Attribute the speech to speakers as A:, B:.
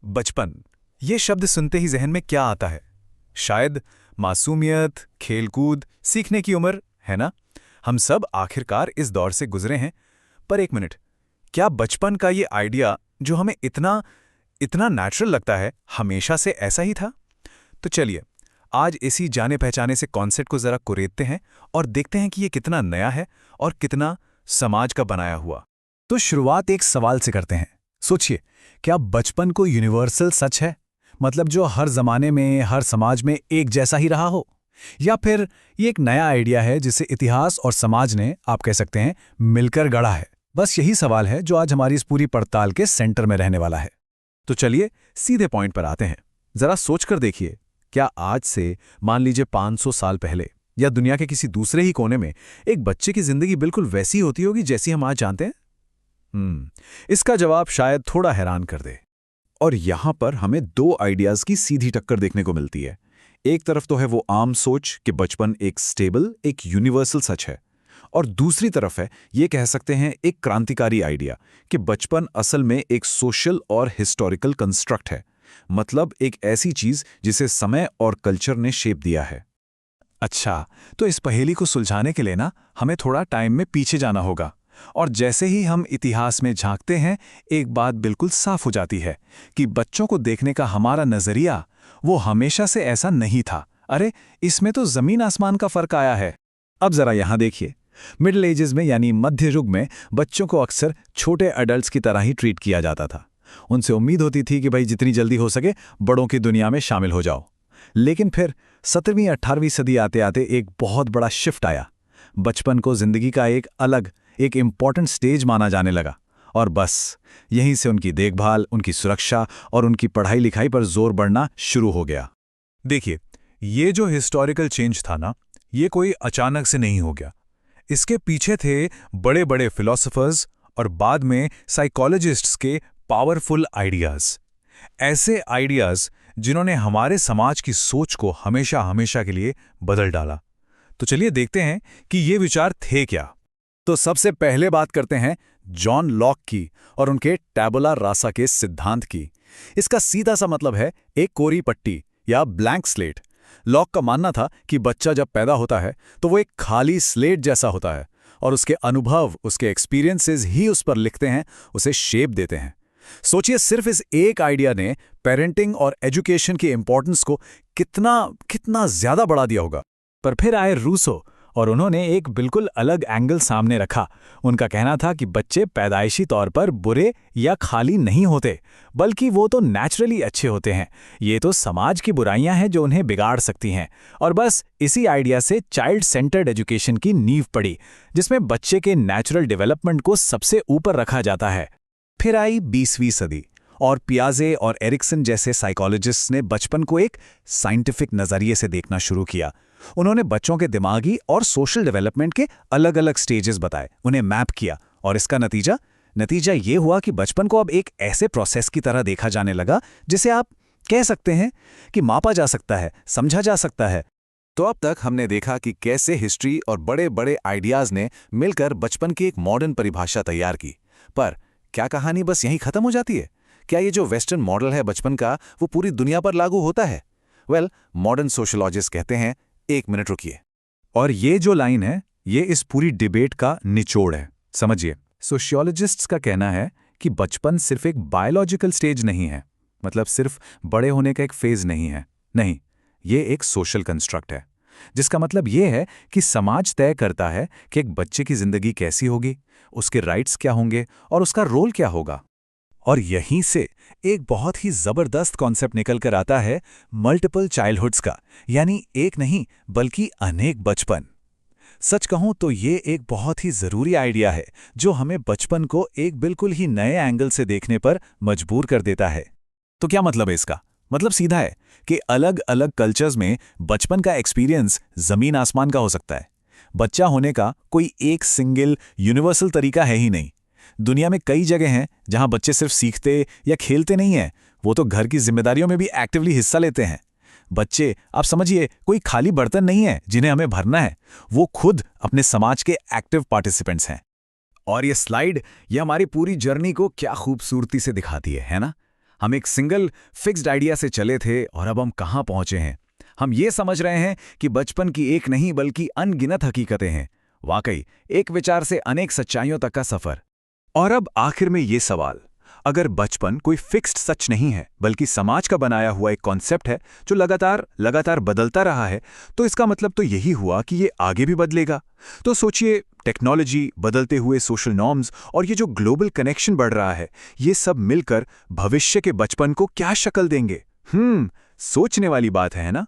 A: बचपन, ये शब्द सुनते ही जहन में क्या आता है? शायद मासूमियत, खेलकूद, सीखने की उम्र, है ना? हम सब आखिरकार इस दौर से गुजरे हैं। पर एक मिनट, क्या बचपन का ये आइडिया जो हमें इतना इतना नेचुरल लगता है, हमेशा से ऐसा ही था? तो चलिए, आज इसी जाने पहचाने से कॉन्सेप्ट को जरा कुरेदते हैं और देखते हैं कि ये कितना नया है और कितना समाज का बनाया हुआ।
B: तो शुरुआत एक सवाल से करते हैं। सोचिए, क्या बचपन को यूनिवर्सल सच है? मतलब जो हर जमाने में, हर समाज में एक जैसा ही रहा हो? या फिर ये एक नया आइडिया है जिसे इतिहास और समाज ने, आप कह सकते हैं, मिलकर गढ़ा है? बस यही सवाल है जो आज हमारी इस पूरी पड़ताल के सेंटर में रहने वाला है।
A: तो चलिए सीधे पॉइंट पर आते हैं। जरा सोचकर देखिए, क्या आज से मान लीजिए 500 साल पहले या दुनिया के किसी दूसरे ही कोने में एक बच्चे की जिंदगी बिल्कुल वैसी होती होगी जैसी हम आज जानते हैं? इसका जवाब शायद थोड़ा हैरान कर दे। और यहां पर हमें दो आइडियाज की सीधी टक्कर देखने को मिलती है। एक तरफ तो है वो आम सोच कि बचपन एक स्टेबल, एक यूनिवर्सल सच है, और दूसरी तरफ है, ये कह सकते हैं, एक क्रांतिकारी आइडिया कि बचपन असल में एक सोशल और हिस्टोरिकल कंस्ट्रक्ट है। मतलब एक ऐसी चीज जिसे समय और कल्चर ने शेप दिया है।
B: अच्छा, तो इस पहेली को सुलझाने के लिए ना हमें थोड़ा टाइम में पीछे जाना होगा। और जैसे ही हम इतिहास में झांकते हैं, एक बात बिल्कुल साफ हो जाती है कि बच्चों को देखने का हमारा नजरिया वो हमेशा से ऐसा नहीं था। अरे, इसमें तो जमीन आसमान का फर्क आया है। अब जरा यहां देखिए, मिडिल एजेस में यानी मध्य युग में बच्चों को अक्सर छोटे अडल्ट्स की तरह ही ट्रीट किया जाता था। उनसे उम्मीद होती थी कि भाई जितनी जल्दी हो सके बड़ों की दुनिया में शामिल हो जाओ। लेकिन फिर 17वीं 18वीं सदी आते आते एक बहुत बड़ा शिफ्ट आया। बचपन को जिंदगी का एक इम्पॉर्टेंट स्टेज माना जाने लगा, और बस यहीं से उनकी देखभाल, उनकी सुरक्षा और उनकी पढ़ाई लिखाई पर जोर बढ़ना शुरू हो गया।
A: देखिए, ये जो हिस्टोरिकल चेंज था ना, ये कोई अचानक से नहीं हो गया। इसके पीछे थे बड़े बड़े फिलोसोफर्स और बाद में साइकोलॉजिस्ट्स के पावरफुल आइडियाज। ऐसे आइडियाज जिन्होंने हमारे समाज की सोच को हमेशा हमेशा के लिए बदल डाला। तो चलिए देखते हैं कि ये विचार थे क्या।
B: तो सबसे पहले बात करते हैं जॉन लॉक की और उनके टैबुला रासा के सिद्धांत की। इसका सीधा सा मतलब है एक कोरी पट्टी या ब्लैंक स्लेट। लॉक का मानना था कि बच्चा जब पैदा होता है तो वो एक खाली स्लेट जैसा होता है, और उसके अनुभव, उसके एक्सपीरियंसेस ही उस पर लिखते हैं, उसे शेप देते हैं। सोचिए, सिर्फ इस एक आइडिया ने पेरेंटिंग और एजुकेशन की इंपॉर्टेंस को कितना कितना ज्यादा बढ़ा दिया होगा। पर फिर आए रूसो, और उन्होंने एक बिल्कुल अलग एंगल सामने रखा। उनका कहना था कि बच्चे पैदाइशी तौर पर बुरे या खाली नहीं होते, बल्कि वो तो नेचुरली अच्छे होते हैं। ये तो समाज की बुराइयां हैं जो उन्हें बिगाड़ सकती हैं। और बस इसी आइडिया से चाइल्ड सेंटर्ड एजुकेशन की नींव पड़ी, जिसमें बच्चे के नेचुरल डेवलपमेंट को सबसे ऊपर रखा जाता है। फिर आई 20वीं सदी, और पियाजे और एरिक्सन जैसे साइकोलॉजिस्ट्स ने बचपन को एक साइंटिफिक नजरिए से देखना शुरू किया। उन्होंने बच्चों के दिमागी और सोशल डेवलपमेंट के अलग अलग स्टेजेस बताए, उन्हें मैप किया, और इसका नतीजा ये हुआ कि बचपन को अब एक ऐसे प्रोसेस की तरह देखा जाने लगा जिसे आप कह सकते हैं कि मापा जा सकता है, समझा जा सकता है।
A: तो अब तक हमने देखा कि कैसे हिस्ट्री और बड़े बड़े आइडियाज ने मिलकर बचपन की एक मॉडर्न परिभाषा तैयार की। पर क्या कहानी बस यहीं खत्म हो जाती है? क्या ये जो वेस्टर्न मॉडल है बचपन का, वो पूरी दुनिया पर लागू होता है? मॉडर्न सोशोलॉजिस्ट कहते हैं, एक मिनट रुकिए।
B: और ये जो लाइन है, ये इस पूरी डिबेट का निचोड़ है। समझिए, सोशियोलॉजिस्ट्स का कहना है कि बचपन सिर्फ एक बायोलॉजिकल स्टेज नहीं है, मतलब सिर्फ बड़े होने का एक फेज नहीं है। नहीं, ये एक सोशल कंस्ट्रक्ट है, जिसका मतलब ये है कि समाज तय करता है कि एक बच्चे की जिंदगी कैसी होगी, उसके राइट्स क्या होंगे और उसका रोल क्या होगा। और यहीं से एक बहुत ही जबरदस्त कॉन्सेप्ट निकल कर आता है मल्टीपल चाइल्डहुड्स का, यानी एक नहीं बल्कि अनेक बचपन। सच कहूं तो ये एक बहुत ही जरूरी आइडिया है जो हमें बचपन को एक बिल्कुल ही नए एंगल से देखने पर मजबूर कर देता है। तो क्या मतलब है इसका? मतलब सीधा है कि अलग अलग कल्चर्स में बचपन का एक्सपीरियंस जमीन आसमान का हो सकता है। बच्चा होने का कोई एक सिंगल यूनिवर्सल तरीका है ही नहीं। दुनिया में कई जगह हैं जहां बच्चे सिर्फ सीखते या खेलते नहीं हैं, वो तो घर की जिम्मेदारियों में भी एक्टिवली हिस्सा लेते हैं। बच्चे, आप समझिए, कोई खाली बर्तन नहीं है जिन्हें हमें भरना है, वो खुद अपने समाज के एक्टिव पार्टिसिपेंट्स हैं। और ये स्लाइड, ये हमारी पूरी जर्नी को क्या खूबसूरती से दिखाती है ना? हम एक सिंगल फिक्स्ड आइडिया से चले थे और अब हम कहाँ पहुंचे हैं। हम ये समझ रहे हैं कि बचपन की एक नहीं बल्कि अनगिनत हकीकतें हैं। वाकई एक विचार से अनेक सच्चाइयों तक का सफर।
C: और अब आखिर में ये सवाल, अगर बचपन कोई फिक्स्ड सच नहीं है बल्कि समाज का बनाया हुआ एक कॉन्सेप्ट है जो लगातार बदलता रहा है, तो इसका मतलब तो यही हुआ कि ये आगे भी बदलेगा। तो सोचिए, टेक्नोलॉजी, बदलते हुए सोशल नॉर्म्स और ये जो ग्लोबल कनेक्शन बढ़ रहा है, ये सब मिलकर भविष्य के बचपन को क्या शक्ल देंगे। सोचने वाली बात है ना।